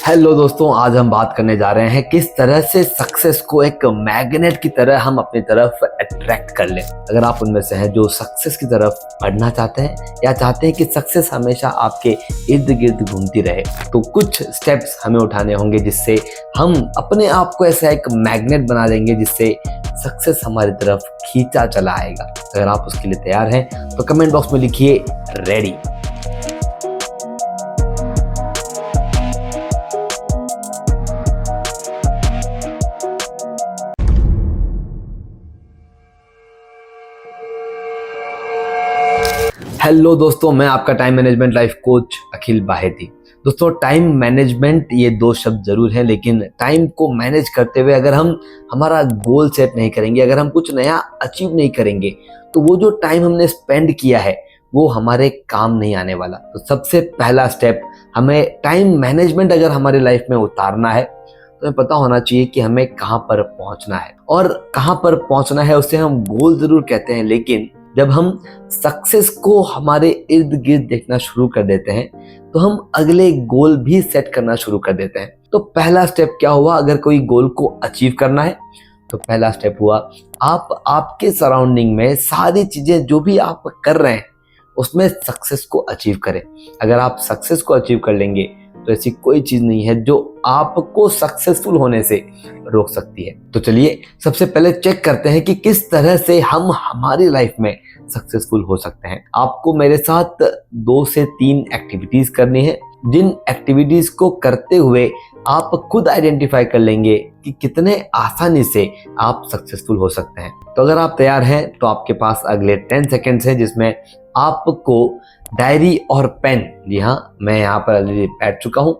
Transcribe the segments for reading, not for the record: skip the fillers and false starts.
Hello दोस्तों, आज हम बात करने जा रहे हैं किस तरह से सक्सेस को एक मैग्नेट की तरह हम अपनी तरफ अट्रैक्ट कर लें। अगर आप उनमें से हैं जो सक्सेस की तरफ बढ़ना चाहते हैं या चाहते हैं कि सक्सेस हमेशा आपके इर्द गिर्द घूमती रहे, तो कुछ स्टेप्स हमें उठाने होंगे जिससे हम अपने आप को ऐसा एक मैग्नेट बना देंगे जिससे सक्सेस हमारी तरफ खींचा चला आएगा। अगर आप उसके लिए तैयार हैं तो कमेंट बॉक्स में लिखिए रेडी। हेलो दोस्तों, मैं आपका टाइम मैनेजमेंट लाइफ कोच अखिल बाहेती। दोस्तों, टाइम मैनेजमेंट ये दो शब्द जरूर हैं, लेकिन टाइम को मैनेज करते हुए अगर हम हमारा गोल सेट नहीं करेंगे, अगर हम कुछ नया अचीव नहीं करेंगे, तो वो जो टाइम हमने स्पेंड किया है वो हमारे काम नहीं आने वाला। तो सबसे पहला स्टेप, हमें टाइम मैनेजमेंट अगर हमारी लाइफ में उतारना है तो हमें पता होना चाहिए कि हमें कहाँ पर पहुंचना है। और कहाँ पर पहुंचना है उसे हम गोल जरूर कहते हैं, लेकिन जब हम सक्सेस को हमारे इर्द गिर्द देखना शुरू कर देते हैं तो हम अगले गोल भी सेट करना शुरू कर देते हैं। तो पहला स्टेप क्या हुआ? अगर कोई गोल को अचीव करना है तो पहला स्टेप हुआ आप आपके सराउंडिंग में सारी चीजें जो भी आप कर रहे हैं उसमें सक्सेस को अचीव करें। अगर आप सक्सेस को अचीव कर लेंगे तो ऐसी कोई चीज नहीं है जो आपको सक्सेसफुल होने से रोक सकती है। तो चलिए सबसे पहले चेक करते हैं कि किस तरह से हम हमारी लाइफ में सक्सेसफुल हो सकते हैं। आपको मेरे साथ 2 से 3 एक्टिविटीज करनी है, जिन एक्टिविटीज को करते हुए आप खुद आइडेंटिफाई कर लेंगे कि कितने आसानी से आप सक्सेसफुल हो सकते हैं। तो अगर आप तैयार हैं तो आपके पास अगले 10 सेकेंड्स हैं जिसमें आपको डायरी और पेन, जी हाँ, मैं यहाँ पर ऑलरेडी बैठ चुका हूँ,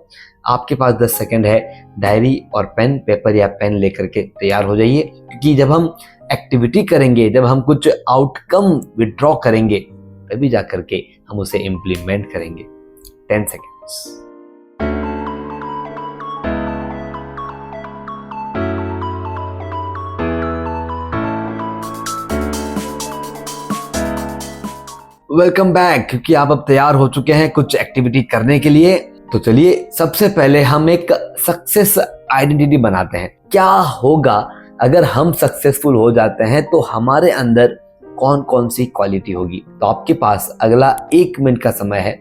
आपके पास 10 सेकेंड है। डायरी और पेन, पेपर या पेन लेकर के तैयार हो जाइए, क्योंकि जब हम एक्टिविटी करेंगे, जब हम कुछ आउटकम विड्रॉ करेंगे, तभी जा करके हम उसे इम्प्लीमेंट करेंगे। 10 सेकेंड्स। Welcome back. क्योंकि आप अब तैयार हो चुके हैं कुछ एक्टिविटी करने के लिए, तो चलिए सबसे पहले हम एक सक्सेस आइडेंटिटी बनाते हैं। क्या होगा अगर हम सक्सेसफुल हो जाते हैं तो हमारे अंदर कौन कौन सी क्वालिटी होगी? तो आपके पास अगला 1 मिनट का समय है।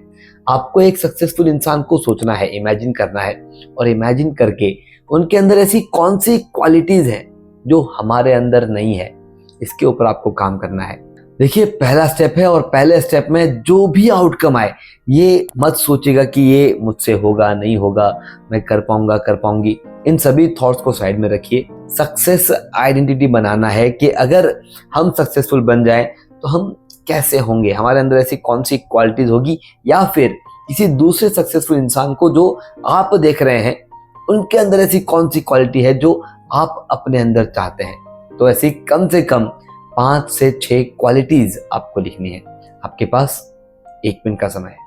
आपको एक सक्सेसफुल इंसान को सोचना है, इमेजिन करना है, और इमेजिन करके उनके अंदर ऐसी कौन सी क्वालिटीज हैं जो हमारे अंदर नहीं है, इसके ऊपर आपको काम करना है। देखिए, पहला स्टेप है, और पहले स्टेप में जो भी आउटकम आए ये मत सोचिएगा कि ये मुझसे होगा नहीं होगा, मैं कर पाऊंगा कर पाऊंगी। इन सभी थॉट्स को साइड में रखिए। सक्सेस आइडेंटिटी बनाना है कि अगर हम सक्सेसफुल बन जाएं तो हम कैसे होंगे, हमारे अंदर ऐसी कौन सी क्वालिटीज होगी, या फिर किसी दूसरे सक्सेसफुल इंसान को जो आप देख रहे हैं उनके अंदर ऐसी कौन सी क्वालिटी है जो आप अपने अंदर चाहते हैं। तो ऐसी कम से कम 5 से 6 क्वालिटीज आपको लिखनी है। आपके पास 1 मिनट का समय है।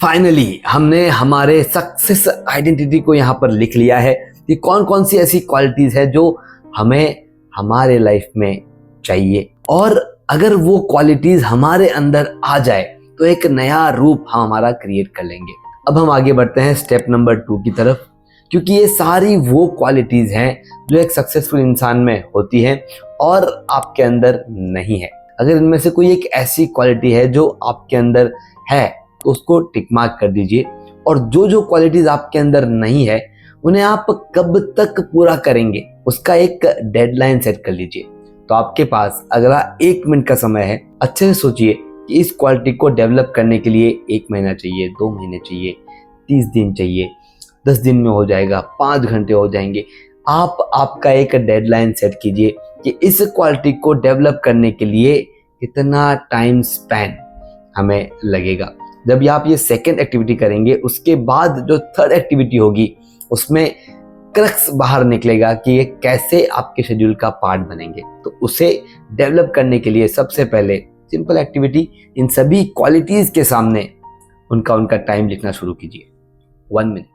फाइनली हमने हमारे सक्सेस आइडेंटिटी को यहाँ पर लिख लिया है कि कौन कौन सी ऐसी क्वालिटीज है जो हमें हमारे लाइफ में चाहिए, और अगर वो क्वालिटीज हमारे अंदर आ जाए तो एक नया रूप हम हमारा क्रिएट कर लेंगे। अब हम आगे बढ़ते हैं स्टेप नंबर 2 की तरफ, क्योंकि ये सारी वो क्वालिटीज हैं जो एक सक्सेसफुल इंसान में होती हैं और आपके अंदर नहीं है। अगर इनमें से कोई एक ऐसी क्वालिटी है जो आपके अंदर है तो उसको टिक मार्क कर दीजिए। और जो जो क्वालिटीज आपके अंदर नहीं है उन्हें आप कब तक पूरा करेंगे उसका एक डेडलाइन सेट कर लीजिए। तो आपके पास अगला 1 मिनट का समय है। अच्छे से सोचिए कि इस क्वालिटी को डेवलप करने के लिए 1 महीना चाहिए, 2 महीने चाहिए, 30 दिन चाहिए, 10 दिन में हो जाएगा, 5 घंटे हो जाएंगे। आप आपका एक डेडलाइन सेट कीजिए कि इस क्वालिटी को डेवलप करने के लिए कितना टाइम स्पैन हमें लगेगा। जब आप ये सेकेंड एक्टिविटी करेंगे उसके बाद जो थर्ड एक्टिविटी होगी उसमें क्रक्स बाहर निकलेगा कि ये कैसे आपके शेड्यूल का पार्ट बनेंगे। तो उसे डेवलप करने के लिए सबसे पहले सिंपल एक्टिविटी, इन सभी क्वालिटीज के सामने उनका टाइम लिखना शुरू कीजिए। 1 minute.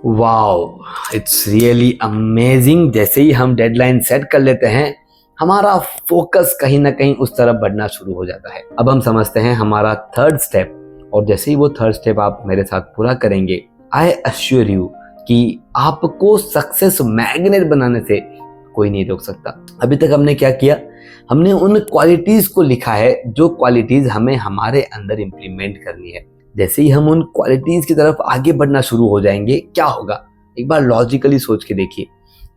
Wow, it's really amazing. जैसे ही हम डेडलाइन सेट कर लेते हैं हमारा फोकस कहीं ना कहीं उस तरफ बढ़ना शुरू हो जाता है। अब हम समझते हैं हमारा थर्ड स्टेप, और जैसे ही वो थर्ड स्टेप आप मेरे साथ पूरा करेंगे, आई अश्योर यू कि आपको सक्सेस मैग्नेट बनाने से कोई नहीं रोक सकता। अभी तक हमने क्या किया, हमने उन क्वालिटीज को लिखा है जो क्वालिटीज हमें हमारे अंदर इंप्लीमेंट करनी है। जैसे ही हम उन क्वालिटीज की तरफ आगे बढ़ना शुरू हो जाएंगे, क्या होगा एक बार लॉजिकली सोच के देखिए।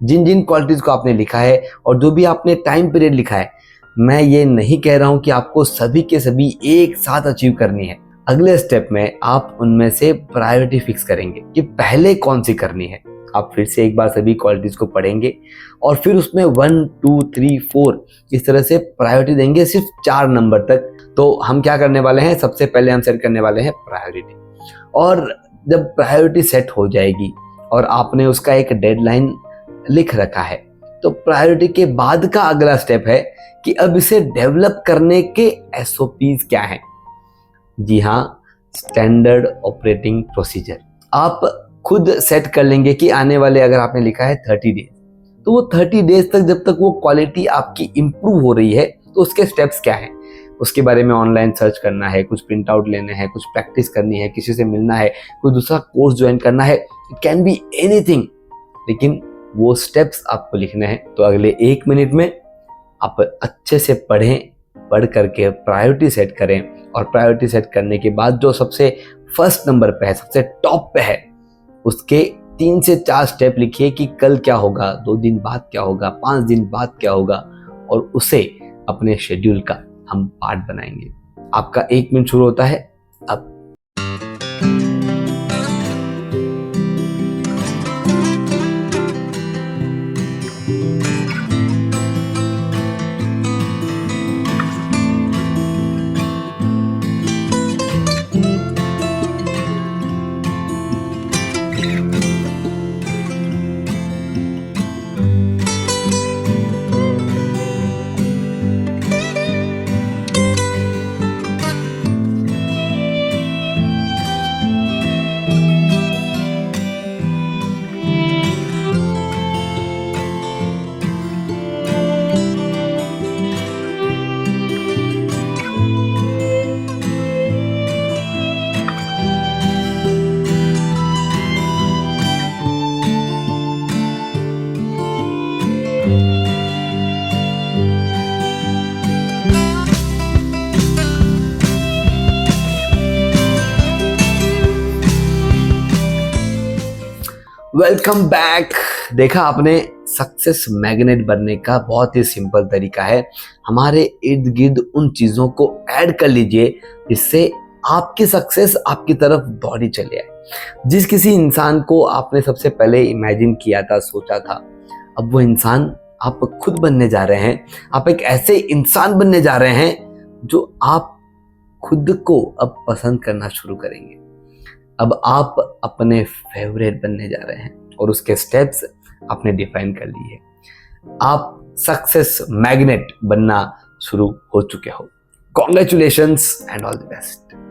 जिन जिन क्वालिटीज को आपने लिखा है और जो भी आपने टाइम पीरियड लिखा है, मैं ये नहीं कह रहा हूं कि आपको सभी के सभी एक साथ अचीव करनी है। अगले स्टेप में आप उनमें से प्रायोरिटी फिक्स करेंगे कि पहले कौन सी करनी है। आप फिर से एक बार सभी क्वालिटीज को पढ़ेंगे और फिर उसमें 1, 2, 3, 4 इस तरह से प्रायोरिटी देंगे, सिर्फ 4 नंबर तक। तो हम क्या करने वाले हैं, सबसे पहले हम सेट करने वाले हैं प्रायोरिटी। और जब प्रायोरिटी सेट हो जाएगी और आपने उसका एक डेडलाइन लिख रखा है, तो प्रायोरिटी के बाद का अगला स्टेप है कि अब इसे डेवलप करने के SOPs क्या हैं। जी हाँ, स्टैंडर्ड ऑपरेटिंग प्रोसीजर। आप खुद सेट कर लेंगे कि आने वाले, अगर आपने लिखा है 30 डेज, तो वो 30 डेज तक जब तक वो क्वालिटी आपकी इंप्रूव हो रही है तो उसके स्टेप्स क्या हैं, उसके बारे में ऑनलाइन सर्च करना है, कुछ प्रिंट आउट लेने हैं, कुछ प्रैक्टिस करनी है, किसी से मिलना है, कोई दूसरा कोर्स ज्वाइन करना है, इट कैन बी एनीथिंग, लेकिन वो स्टेप्स आपको लिखने हैं। तो अगले 1 मिनट में आप अच्छे से पढ़ करके प्रायोरिटी सेट करें, और प्रायोरिटी सेट करने के बाद जो सबसे फर्स्ट नंबर पे है, सबसे टॉप पे है, उसके 3 से 4 स्टेप लिखिए कि कल क्या होगा, 2 दिन बाद क्या होगा, 5 दिन बाद क्या होगा, और उसे अपने शेड्यूल का हम पार्ट बनाएंगे। आपका 1 मिनट शुरू होता है अब। Welcome back. देखा आपने, सक्सेस मैग्नेट बनने का बहुत ही सिंपल तरीका है। हमारे इर्द गिर्द उन चीज़ों को ऐड कर लीजिए जिससे आपकी सक्सेस आपकी तरफ दौड़ी चले आए। जिस किसी इंसान को आपने सबसे पहले इमेजिन किया था, सोचा था, अब वो इंसान आप खुद बनने जा रहे हैं। आप एक ऐसे इंसान बनने जा रहे हैं जो आप खुद को अब पसंद करना शुरू करेंगे। अब आप अपने फेवरेट बनने जा रहे हैं और उसके स्टेप्स आपने डिफाइन कर लिए। आप सक्सेस मैग्नेट बनना शुरू हो चुके हो। Congratulations and all the best.